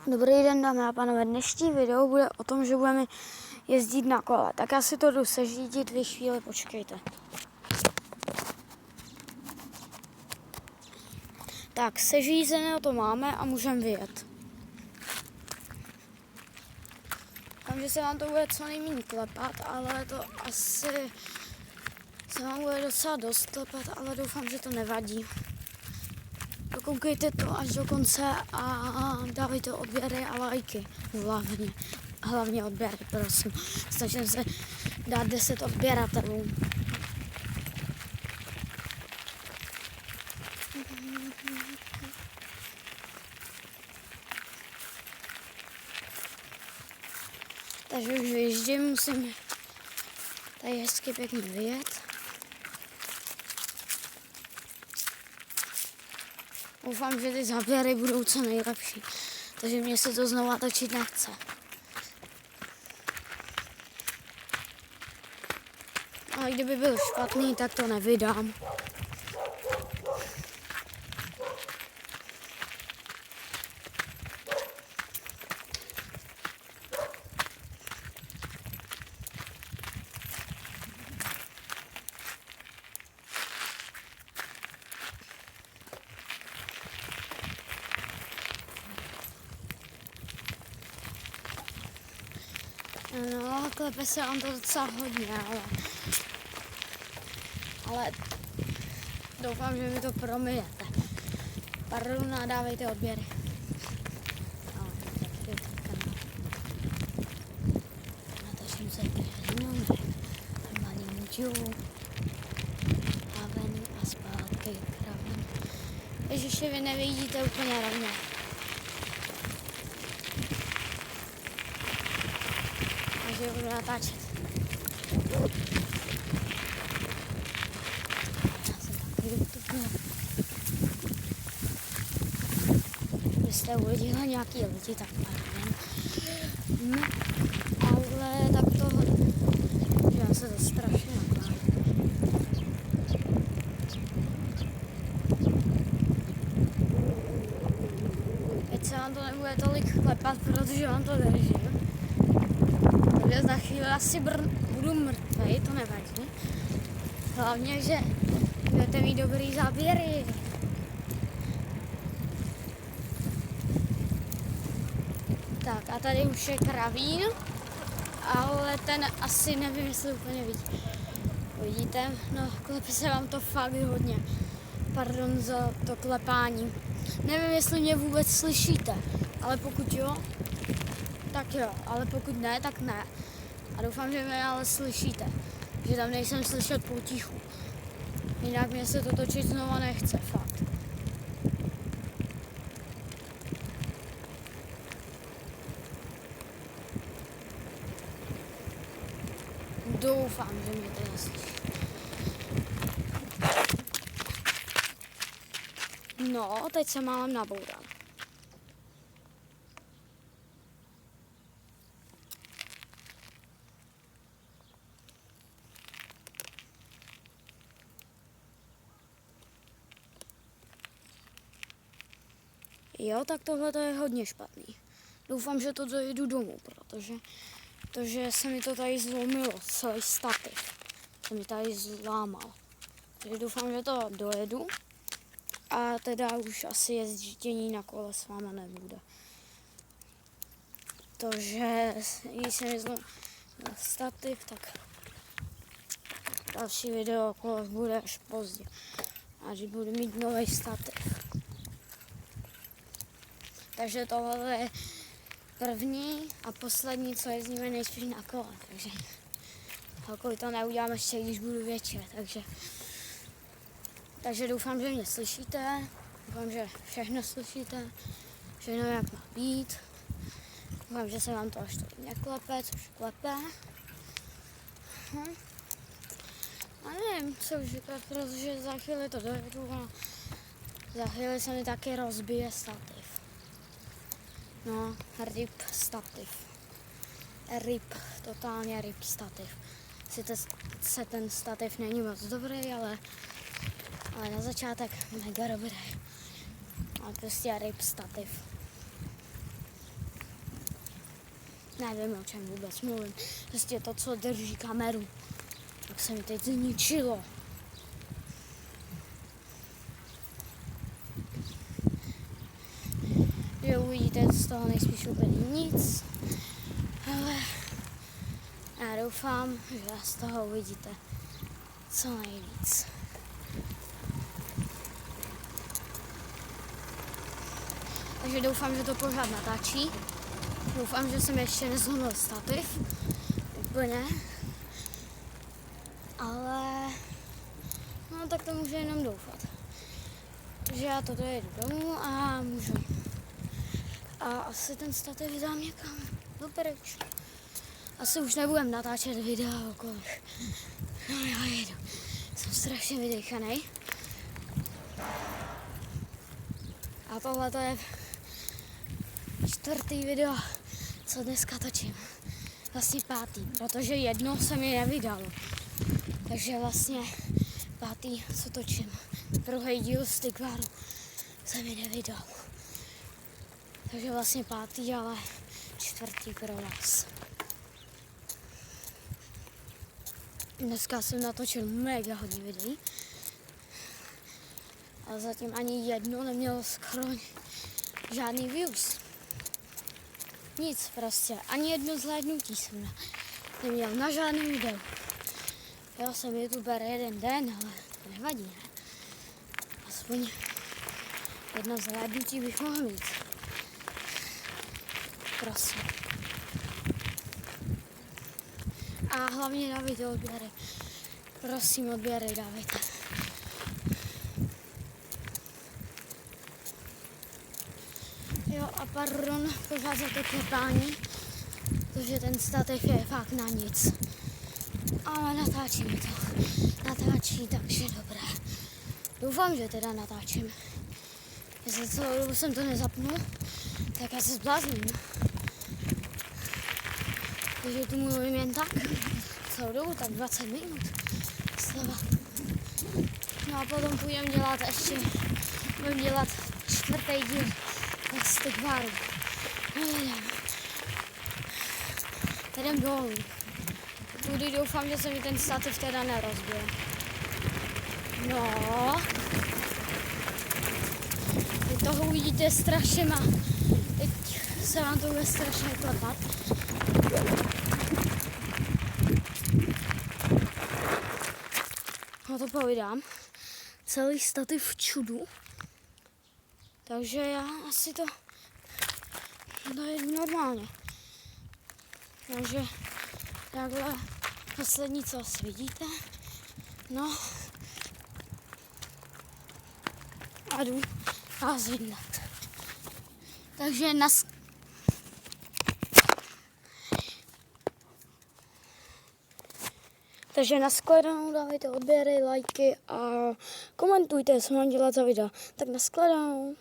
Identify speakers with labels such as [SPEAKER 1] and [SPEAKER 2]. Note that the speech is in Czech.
[SPEAKER 1] Dobrý den, dámy a pánové. Dnešní video bude o tom, že budeme jezdit na kole. Tak já si to jdu seřídit, vy chvíli počkejte. Tak, seřízené to máme a můžeme vyjet. Vím, že se vám to bude co nejméně klepat, ale to asi se vám bude docela dost klepat, ale doufám, že to nevadí. Dokoukejte to až do konce a dávejte odběry a lajky. Hlavně odběry, prosím. Snažím se dát 10 odběratelů. Takže už vyjíždím, musím tady hezky pěkně vyjet. Doufám, že ty záběry budou co nejlepší, takže mě se to znova točit nechce. Ale kdyby byl špatný, tak to nevydám. No, klepe se vám to docela hodně, ale doufám, že mi to promijete. Pardon, dávejte odběry. Natočím se jenom na malým dílu. A ven a zpátky kraven. Ježiši, vy nevidíte úplně rovně. Takže budu natáčet. Já jsem taky YouTube. Kdybyste uviděli nějaký lidi, tak pardon. No, ale tak to, že já se to strašně nakládám. Teď se vám to nebude tolik klepat, protože vám to držím. Takže za chvíli asi budu mrtvej, to nevadí. Hlavně, že budete mít dobrý záběry. Tak a tady už je kravín, ale ten asi nevím, jestli úplně vidí. Vidíte? No, klepe se vám to fakt hodně. Pardon za to klepání. Nevím, jestli mě vůbec slyšíte, ale pokud jo, tak jo, ale pokud ne, tak ne. A doufám, že mě ale slyšíte, že tam nejsem slyšet potichu. Jinak mě se to točit znova nechce, fakt. Doufám, že mě to neslyší. No, teď se málem naboural. Jo, tak tohle to je hodně špatný. Doufám, že to dojedu domů, protože se mi to tady zlomilo, celý stativ. Se mi tady zlámal. Takže doufám, že to dojedu. A teda už asi jezdění na kole s váma nebude. Protože když se mi zlomil stativ, tak další video o kolech bude až pozdě. Až budu mít nový stativ. Takže tohle je první a poslední, co jezdíme nejspíš na kole. Takže pokud to neudělám ještě, když budu větší. Takže doufám, že mě slyšíte. Doufám, že všechno slyšíte. Všechno jak má být. Doufám, že se vám to až tolik neklepe, což klepe. A nevím, co už říkat, protože za chvíli to dojedu a za chvíli se mi taky rozbije stativ. No, RIP stativ. RIP, totálně RIP stativ. Sice ten stativ není moc dobrý, ale na začátek mega dobrý. A prostě RIP stativ. Nevím, o čem vůbec mluvím. Prostě to, co drží kameru. Tak se mi teď zničilo. Že uvidíte z toho nejspíš úplně nic. Ale já doufám, že z toho uvidíte co nejvíc. Takže doufám, že to pořád natáčí. Doufám, že jsem ještě nezlomil stativ. Úplně. Ale no tak to můžu jenom doufat. Takže já toto jedu domů a můžu. A asi ten stativ dám někam dopryč. Asi už nebudem natáčet videa okolo. No já jedu. Jsem strašně vydechanej. A tohle to je 4. video, co dneska točím. Vlastně 5. protože jedno se mi nevydalo. Takže vlastně 5. co točím. 2. díl z Tygvaru se mi nevydal. Takže vlastně 5. ale 4. pro vás. Dneska jsem natočil mega hodně videí. Ale zatím ani jedno nemělo skoro žádný views. Nic prostě. Ani jedno zhlédnutí jsem neměl na žádném videu. Já jsem youtuber jeden den, ale to nevadí, ne? Aspoň jedno zhlédnutí bych mohl mít. Prosím. A hlavně na video odběry. Prosím, odběry dávejte. Jo a pardon, pořád za to klepání, protože ten stativ je fakt na nic. Ale natáčí mi to. Natáčí, takže dobré. Doufám, že teda natáčím. Jestli celou dobu jsem to nezapnul, tak já se zblázním. Takže tu mluvím jen tak. Celou dobu, tak 20 minut. Slova. No a potom budeme dělat 4. díl z Tygvaru. Jdem dolů. Tudy doufám, že se mi ten stativ teda nerozbije. No. Teď toho uvidíte strašně má. Teď se vám to bude strašně klepat. No to povídám. Celý stativ v čudu. Takže já asi to dojedu normálně. Takže takhle poslední, co asi vidíte. No. A jdu vás vyndat. Takže nashledanou, dávejte odběry, lajky a komentujte, co mám dělat za videa. Tak nashledanou.